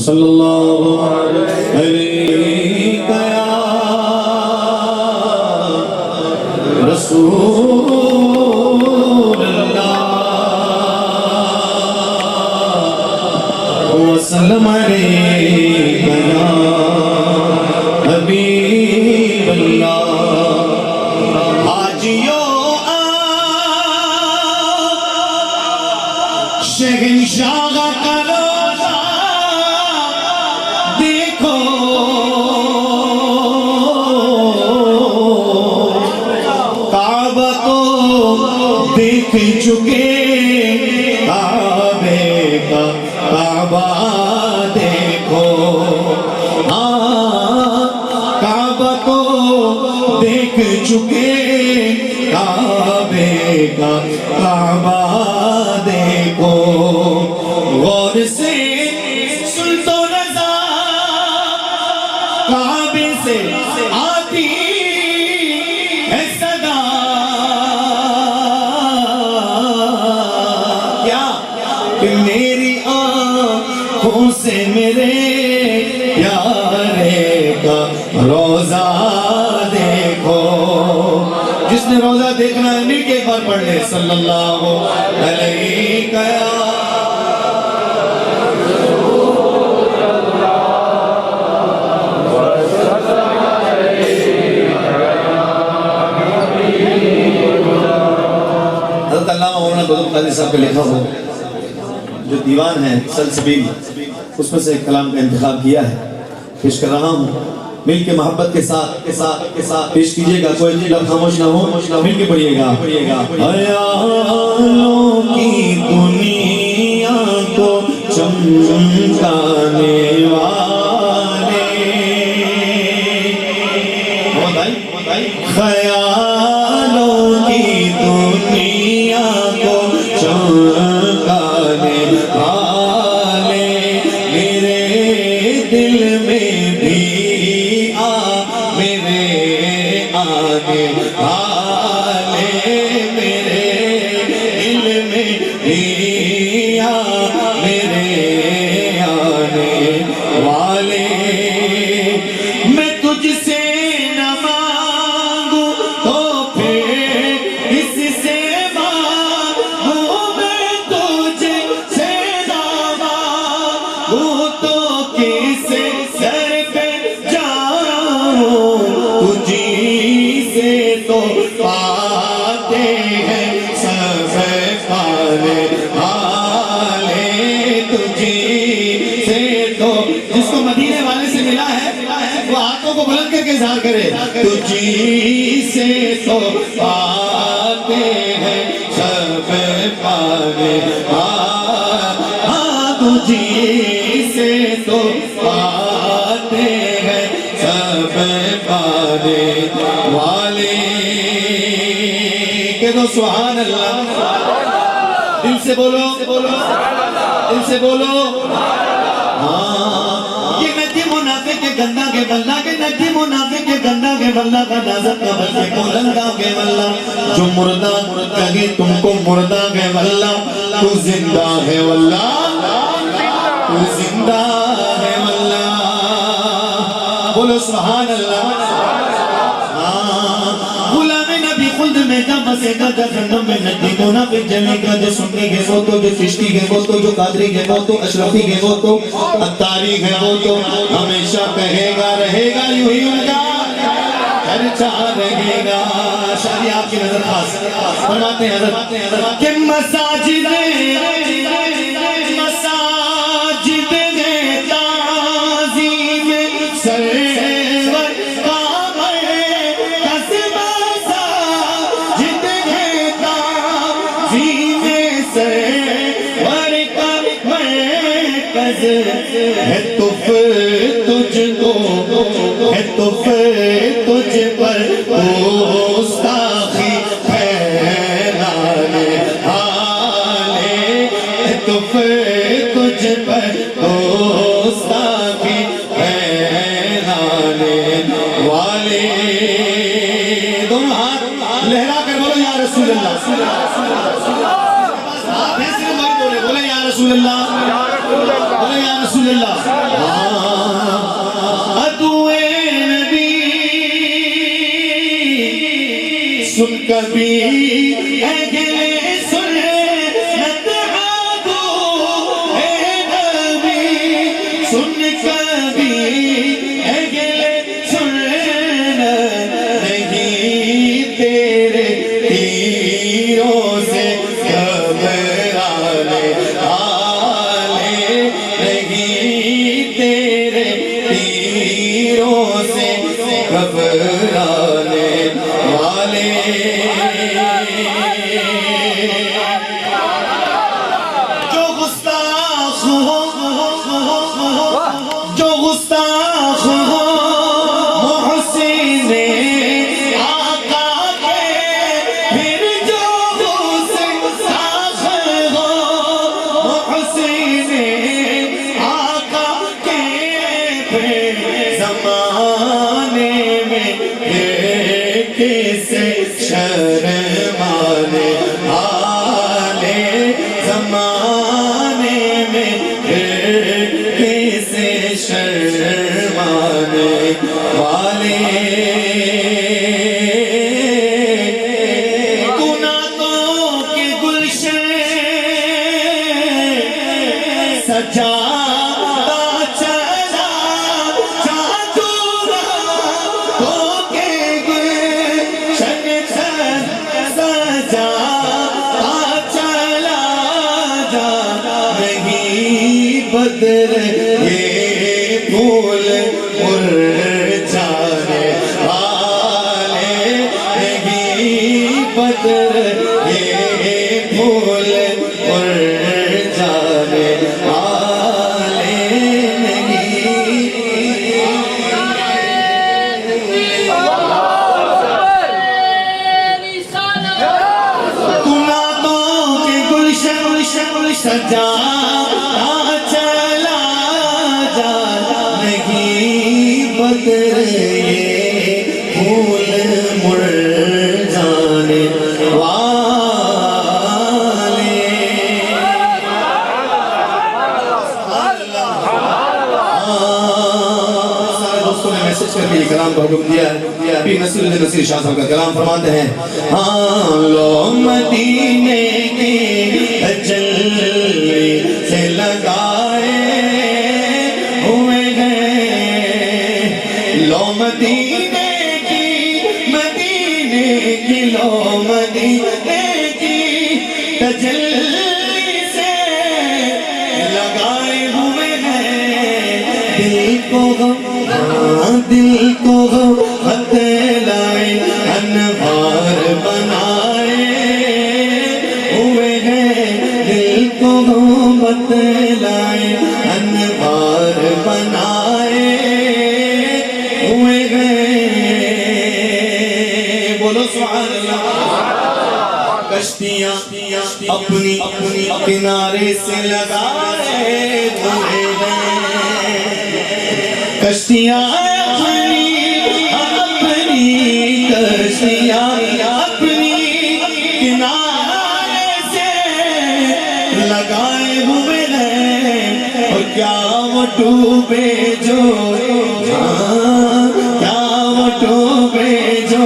صلی اللہ علیہ یا رسول اللہ وسلم علیہ یا حبیب اللہ حاجیو شہنشاہ کا روزہ دیکھو کعبہ کو دیکھ چکے کعبے کا کعبہ دیکھو کعبہ کو دیکھ چکے کعبے کا کعبہ دیکھو غور سے سن تو رضا کعبے سے آتی ہے صدا کیا کہ میری آنکھوں سے میرے پیارے کا روزہ دیکھو جس نے روزہ دیکھنا ہے مل کے ایک بار پڑھ لے صلی اللہ علیہ حضرت علامہ مولانا غلام قادری صاحب کا لکھا ہو جو دیوان ہے سلسبیل اس میں سے ایک کلام کا انتخاب کیا ہے پیش کر رہا ہوں مل کے محبت کے ساتھ پیش کیجئے گا کوئی لب خاموش نہ ہو مل کے پڑھئے گا خیالوں کی دنیا کو چمکانے والے خیالوں کی دنیا کو چمکانے والے میرے دل میں بھی میرے آنے والے میرے دل میں بھی میرے آنے والے میں تجھ سے نہ مانگوں تو پھر کس سے مانگوں میں تجھ سے نہ مانگوں تو کس سر پہ تجھی سے تو پاتے ہیں سب پالے حالے تجھی سے تو جس کو مدینے والے سے ملا ہے وہ ہاتھوں کو بلند کر کے اظہار کرے تجھی سے تو پاتے ہیں سب پالے تجھی سے تو پاتے ہیں سب پانے والے کہ دو سبحان اللہ دل سے بولو دل سے بولو یہ ندی منافق کے گندہ کے بلہ کے ندی منافق کے گندہ کے بلہ کا نازک کا بلکہ بلندہ کے بلہ جو مردہ کہے تم کو مردہ کے بلہ تو زندہ ہے واللہ تو زندہ ہے واللہ بولو سبحان اللہ غلام نبی خلد میں جب بسے گا جہنم میں ندی منافق جمعے گا جو سنی ہے وہ تو جو چشتی ہے وہ تو جو قادری ہے وہ تو اشرفی ہے وہ تو اتاری ہے وہ تو ہمیشہ کہے گا رہے گا یوں ہی ان کا چرچا رہے گا شادی آپ کی نظر خاص فرماتے ہیں حضرت کہ مساجد تعظیم سرور کعبہ قصب مساجد تعظیم سرور کا مرکز ہے تو پھر تجھ کو ہے تو پھر تجھ پر گستاخی پھیلانے والے ہے تو پھر تجھ پر گستاخی پھیلانے والے دونوں ہاتھ لہرا کر بولو یا رسول اللہ بولے یا رسول اللہ رسول اللہ ادوے نبی سن کبھی اگلے سنت آگو اے نبی سن کبھی اگلے سنت نہیں تیرے تیروں سے گھبرانے والے نہیں تیرے تیروں سے گھبرانے والے جو گستاخ ہو جو گستاخ ہو محسن آقا کے پھر جو گستاخ ہو محسن آقا کے پھر زمانے میں کسے شرمانے والے زمانے میں کسے شرمانے والے گناہوں کے گلشن سجاتا چلا جادورا ہو کے گلشن سجاتا چلا جا نہیں بدر یہ پھول مرجھانے والے نہیں بدر یہ پھول مرجھانے والے نہیں گناہوں کے گلشن سجا چلا جا نہیں بدر یہ پھول مرجھانے والے سارے دوستوں نے میسج کر کے یہ کلام کو حکم دیا ہے ابھی نصیر نصیر شاہ صاحب کا کلام فرماتے ہیں ہاں لو مدینے کی تجلی سے لگائے ہوئے ہیں لو مدینے کی لو مدینے کی تجلی سے لگائے ہوئے ہیں دل کو بتلائے انوار بنائے ہوئے ہیں دل کو بتلائے انوار بنائے ہوئے ہیں بولو سبحان اللہ کشتیاں اپنی کنارے سے لگائے ہوئے ہیں کشتیاں اپنی کشتیاں اپنی کنارے سے لگائے ہوئے ہیں اور کیا وہ ڈوبے جو کیا وہ ڈوبے جو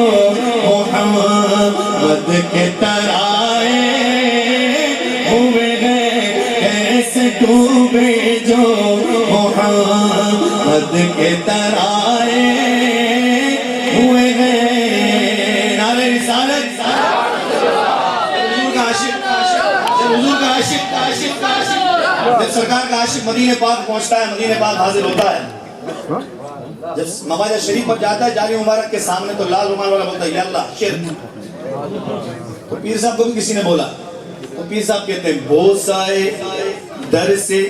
محمد کے ترائے ہوئے ہیں کیسے ڈوبے جو محمد کے ترائے ہوئے ہیں نعرہ رسالت حضور کا عاشق حضور کا عاشق جب سرکار کا عاشق مدینہ پاک پہنچتا ہے مدینہ پاک حاضر ہوتا ہے جب مواجہ شریف پر جاتا ہے جاری مبارک کے سامنے تو لال رومال والا بولتا ہے یا اللہ شرک تو پیر صاحب کو بھی کسی نے بولا تو پیر صاحب کہتے ہیں بوسائے در سے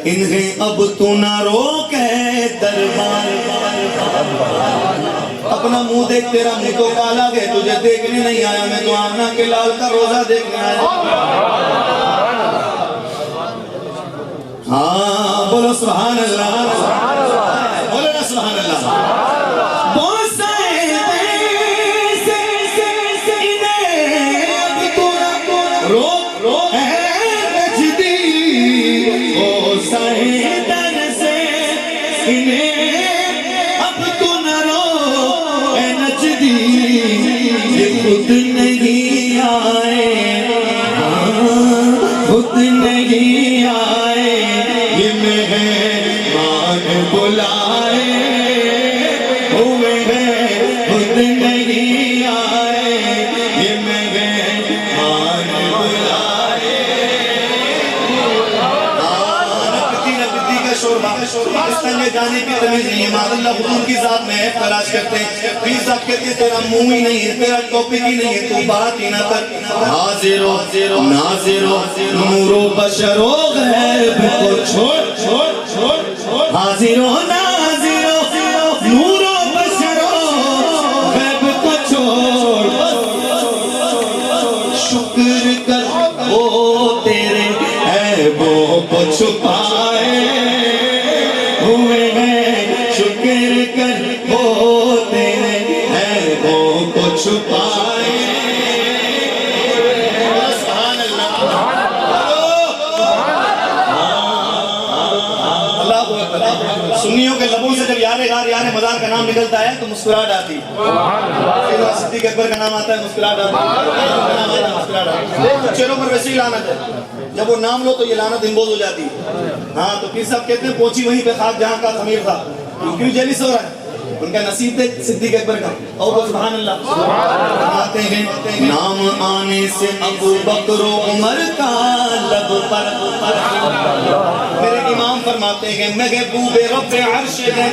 انہیں اب تو نہ روکے دربار اپنا منہ دیکھ تیرا منہ تو کالا گئے تجھے دیکھنے نہیں آیا میں تو آمنہ کے لال کا روزہ دیکھنے آیا ہاں بولو سبحان اللہ بولو نا سبحان اللہ روک ہے نجدی او سہیدن نہیں آئے یہ مہمان بلائے ہوئے ہیں خود نہیں آئے یہ مہمان بلائے نقدی کا شوربہ پاکستان میں جانے کی تمیز نہیں ہے معاذ اللہ حضور کی ذات میں عیب تلاش کرتے ہیں پیر صاحب کہتے ہیں تیرا منہ ہی نہیں ہے تیرا ٹاپک ہی نہیں ہے تو بات ہی نہ کر حاضر و ناظر و نور و بشر و غیب کو چھوڑ حاضر و ناظر و نور و بشر و غیب کو چھوڑ شکر کر وہ تیرے عیبوں کو چھپائے ہوئے ہیں شکر کر وہ تیرے عیبوں کو چھپائے سنیوں کے لبوں سے جب یار غار یار مزار کا نام نکلتا ہے تو مسکراہٹ آتی ہے صدیق اکبر کا نام آتا ہے مسکراہٹ آتی ہے چہروں پر ویسی لعنت ہے جب وہ نام لو تو یہ لعنت امبوز ہو جاتی ہے ہاں تو پیر صاحب کہتے ہیں پہنچی وہیں پہ خاک جہاں کا خمیر تھا کیوں جیلس ہو رہا ہے ان کا نصیب تھے صدیق اکبر کا اور سبحان اللہ فرماتے ہیں نام آنے سے ابو بکر و عمر کا لب پر میرے امام فرماتے ہیں محبوب رب عرش ہے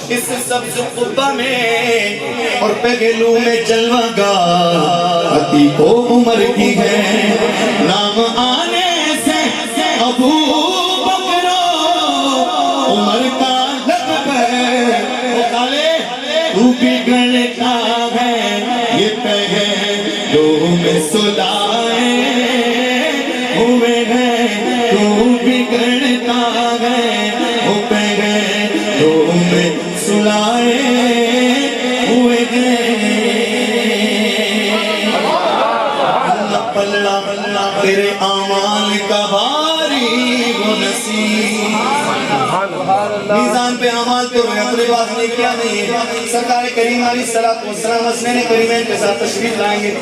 اس سبز قبہ میں اور پہلو میں جلوہ گاہ عتیق و عمر کی ہے نام آنے سے ابو بکر و عمر کا لب ہے تو بگڑتا ہے یہ پہلو میں سلائے ہوئے ہیں تو بگڑتا ہے وہ پہلو میں سلائے ہوئے ہیں پلڑا تیرے اعمال کا باری وہ نصیب میزان پہ اعمال پہ ہوئے اپنے پاس نے کیا نہیں ہے سرکار کریم علیہ السلام حسنین کریمین کے ساتھ تشریف لائیں گے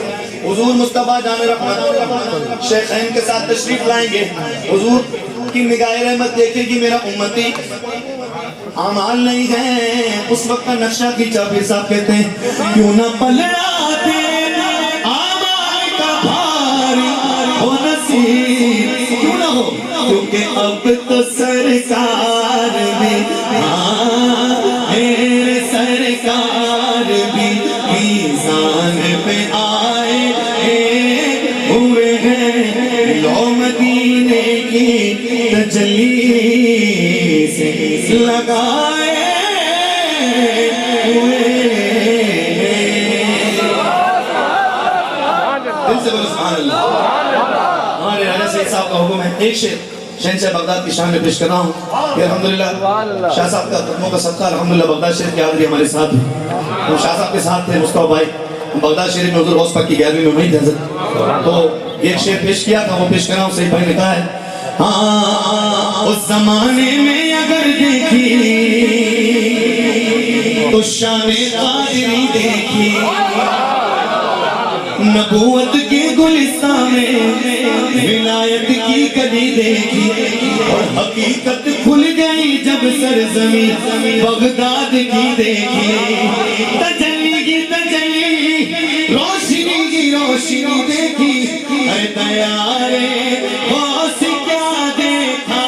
حضور مصطفیٰ جان رحمت شیخین کے ساتھ تشریف لائیں گے حضور کی نگاہ رحمت دیکھے گی میرا امتی اعمال نہیں ہے اس وقت کا نقشہ کھینچا پھر صاحب کہتے ہیں کیوں نہ پلڑاتے اعمال کا بھاری ہو نصیب کیوں نہ ہو کیونکہ اب تو سرکار بھی میرے سرکار بھی میزان پہ آئے ہوئے ہیں لو مدینے کی تجلی سے لگائے ہوئے دل سے بولو سبحان اللہ ہمارے راجہ سید صاحب کا حکم ہے ایک شعر شہنشاہ بغداد کی شان میں پیش کر رہا ہوں کہ الحمدللہ شاہ صاحب کا قدموں کا صدقہ الحمدللہ بغداد شریف کی حاضری ہمارے ساتھ ہے وہ شاہ صاحب کے ساتھ تھے مصطفیٰ بھائی بغداد شریف میں حضور غوث پاک کی 11ویں میں وہیں تھے حضرت تو ایک شعر پیش کیا تھا وہ پیش کر رہا ہوں سید بھائی نے کہا ہے ہاں اس زمانے میں اگر دیکھی تو شان قادری دیکھی نبوت کے گلستان میں ولایت کی کلی دیکھی اور حقیقت کھل گئی جب سرزمین بغداد کی دیکھی تجلی کی تجلی روشنی کی روشنی دیکھی اے دیارے غوث کیا دیکھا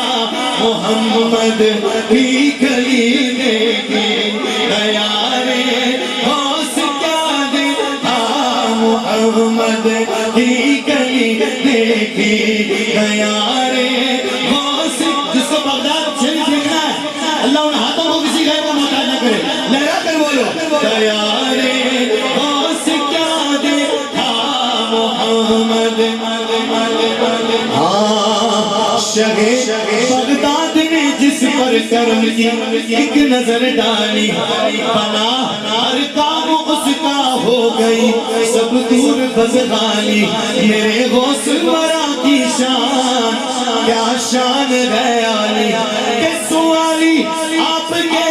محمد کی کلی دیکھی دیارے غوث کیا دیکھا محمد کی کلی دیکھی دیارے غوث جس کو بغداد شریف لکھنا ہے اللہ ان ہاتھوں کو کسی غیر کو محتاج نہ کرے لہرا کر بولو دیارے غوث کیا دیکھا محمد بغداد نے جس پر کرم کی ایک نظر ڈالی بنا ہر کام اس کا ہو گئی سب دور بزغالی میرے غوث ورا کی شان کیا شان ہے عالی کہ سوالی آپ کے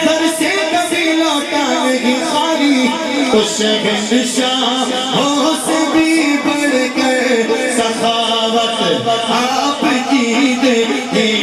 در سے کبھی لوٹا نہیں خالی تو شہنشاہ ہو سے بھی بڑھ کر سخاوت آپ خرید کے